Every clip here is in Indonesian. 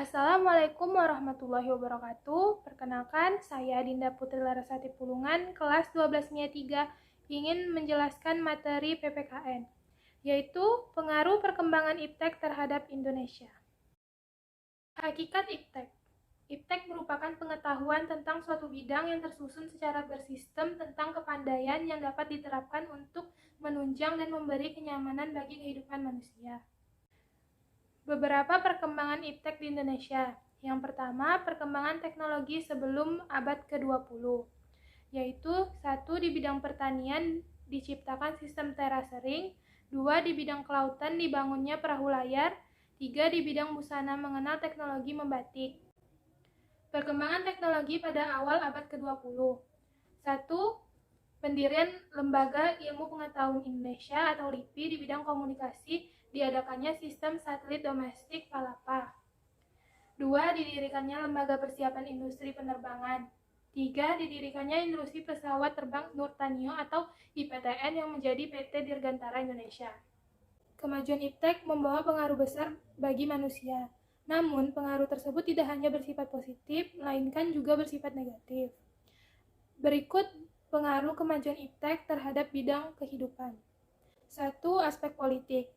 Assalamualaikum warahmatullahi wabarakatuh. Perkenalkan, saya Dinda Putri Larasati Pulungan, kelas 12 MIA 3, ingin menjelaskan materi PPKN, yaitu pengaruh perkembangan iptek terhadap Indonesia. Hakikat iptek. Iptek merupakan pengetahuan tentang suatu bidang yang tersusun secara bersistem tentang kepandaian yang dapat diterapkan untuk menunjang dan memberi kenyamanan bagi kehidupan manusia. Beberapa perkembangan iptek di Indonesia. Yang pertama, perkembangan teknologi sebelum abad ke-20, yaitu 1. Di bidang pertanian diciptakan sistem terasering, 2. Di bidang kelautan dibangunnya perahu layar, 3. Di bidang busana mengenal teknologi membatik. Perkembangan teknologi pada awal abad ke-20. 1. Pendirian Lembaga Ilmu Pengetahuan Indonesia atau LIPI di bidang komunikasi, diadakannya sistem satelit domestik PALAPA. 2. Didirikannya Lembaga Persiapan Industri Penerbangan. 3. Didirikannya Industri Pesawat Terbang Nurtanio atau IPTN yang menjadi PT Dirgantara Indonesia. Kemajuan iptek membawa pengaruh besar bagi manusia. Namun, pengaruh tersebut tidak hanya bersifat positif, melainkan juga bersifat negatif. Berikut pengaruh kemajuan iptek terhadap bidang kehidupan. 1. Aspek politik.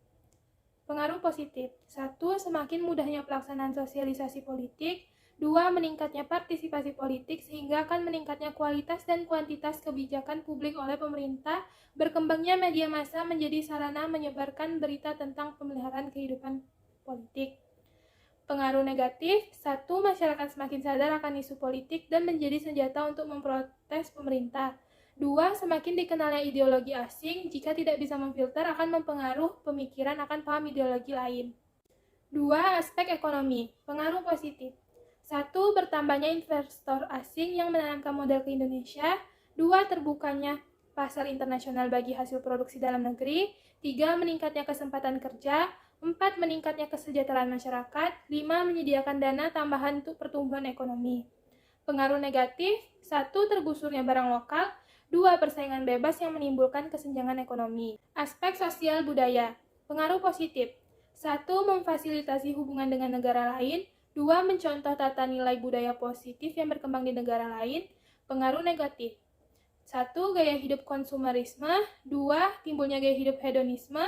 Pengaruh positif. 1. Semakin mudahnya pelaksanaan sosialisasi politik. 2. Meningkatnya partisipasi politik sehingga akan meningkatnya kualitas dan kuantitas kebijakan publik oleh pemerintah. Berkembangnya media massa menjadi sarana menyebarkan berita tentang pemeliharaan kehidupan politik. Pengaruh negatif. 1. Masyarakat semakin sadar akan isu politik dan menjadi senjata untuk memprotes pemerintah. 2. Semakin dikenalnya ideologi asing, jika tidak bisa memfilter akan mempengaruhi pemikiran akan paham ideologi lain. 2. Aspek ekonomi. Pengaruh positif. 1. Bertambahnya investor asing yang menanamkan modal ke Indonesia. 2. Terbukanya pasar internasional bagi hasil produksi dalam negeri. 3. Meningkatnya kesempatan kerja. 4. Meningkatnya kesejahteraan masyarakat. 5. Menyediakan dana tambahan untuk pertumbuhan ekonomi. Pengaruh negatif. 1. Tergusurnya barang lokal. 2. Persaingan bebas yang menimbulkan kesenjangan ekonomi. Aspek sosial budaya. Pengaruh positif. 1. Memfasilitasi hubungan dengan negara lain. 2. Mencontoh tata nilai budaya positif yang berkembang di negara lain. Pengaruh negatif. 1. Gaya hidup konsumerisme. 2. Timbulnya gaya hidup hedonisme.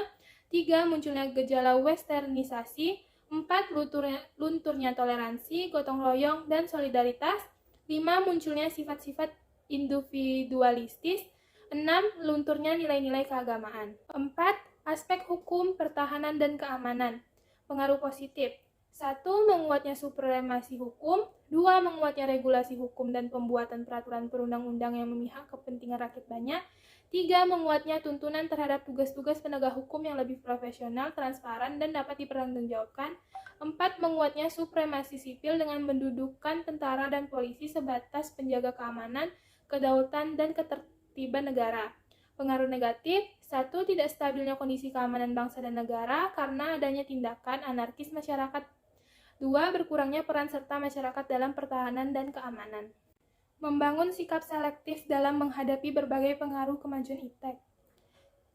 3. Munculnya gejala westernisasi. 4. Lunturnya toleransi, gotong royong, dan solidaritas. 5. Munculnya sifat-sifat individualistis. 6. Lunturnya nilai-nilai keagamaan. 4. Aspek hukum, pertahanan, dan keamanan. Pengaruh positif. 1. Menguatnya supremasi hukum. 2. Menguatnya regulasi hukum dan pembuatan peraturan perundang-undang yang memihak kepentingan rakyat banyak. 3. Menguatnya tuntunan terhadap tugas-tugas penegak hukum yang lebih profesional, transparan, dan dapat dipertanggungjawabkan. 4. Menguatnya supremasi sipil dengan mendudukan tentara dan polisi sebatas penjaga keamanan, kedaulatan, dan ketertiban negara. Pengaruh negatif. 1. Tidak stabilnya kondisi keamanan bangsa dan negara karena adanya tindakan anarkis masyarakat. 2. Berkurangnya peran serta masyarakat dalam pertahanan dan keamanan. Membangun sikap selektif dalam menghadapi berbagai pengaruh kemajuan iptek.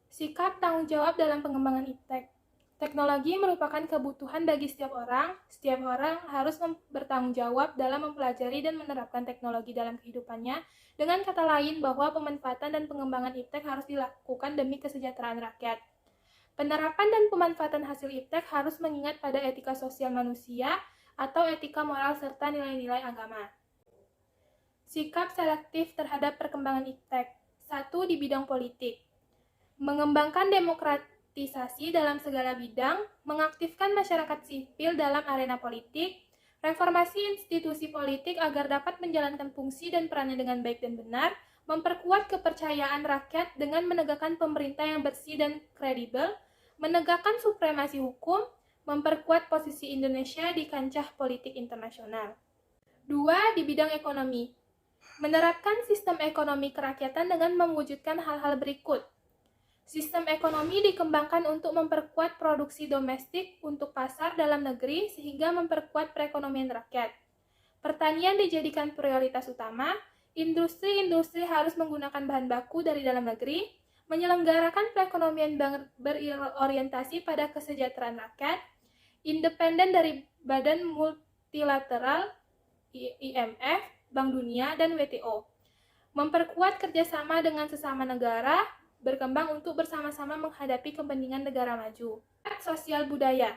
Sikap tanggung jawab dalam pengembangan iptek. Teknologi merupakan kebutuhan bagi setiap orang. Setiap orang harus bertanggung jawab dalam mempelajari dan menerapkan teknologi dalam kehidupannya. Dengan kata lain, bahwa pemanfaatan dan pengembangan iptek harus dilakukan demi kesejahteraan rakyat. Penerapan dan pemanfaatan hasil iptek harus mengingat pada etika sosial manusia atau etika moral serta nilai-nilai agama. Sikap selektif terhadap perkembangan iptek. 1. Di bidang politik. Mengembangkan demokratisasi dalam segala bidang, mengaktifkan masyarakat sipil dalam arena politik, reformasi institusi politik agar dapat menjalankan fungsi dan perannya dengan baik dan benar, memperkuat kepercayaan rakyat dengan menegakkan pemerintah yang bersih dan kredibel, menegakkan supremasi hukum, memperkuat posisi Indonesia di kancah politik internasional. 2. Di bidang ekonomi. Menerapkan sistem ekonomi kerakyatan dengan mewujudkan hal-hal berikut. Sistem ekonomi dikembangkan untuk memperkuat produksi domestik untuk pasar dalam negeri sehingga memperkuat perekonomian rakyat. Pertanian dijadikan prioritas utama, industri-industri harus menggunakan bahan baku dari dalam negeri, menyelenggarakan perekonomian berorientasi pada kesejahteraan rakyat, independen dari badan multi multilateral, IMF, Bank Dunia, dan WTO. Memperkuat kerjasama dengan sesama negara, berkembang untuk bersama-sama menghadapi kepentingan negara maju. Sosial budaya.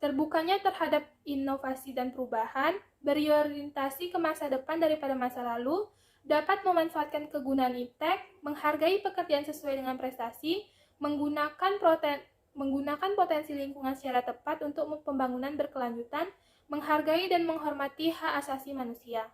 Terbukanya terhadap inovasi dan perubahan, berorientasi ke masa depan daripada masa lalu, dapat memanfaatkan kegunaan iptek, menghargai pekerjaan sesuai dengan prestasi, menggunakan potensi lingkungan secara tepat untuk pembangunan berkelanjutan, menghargai dan menghormati hak asasi manusia.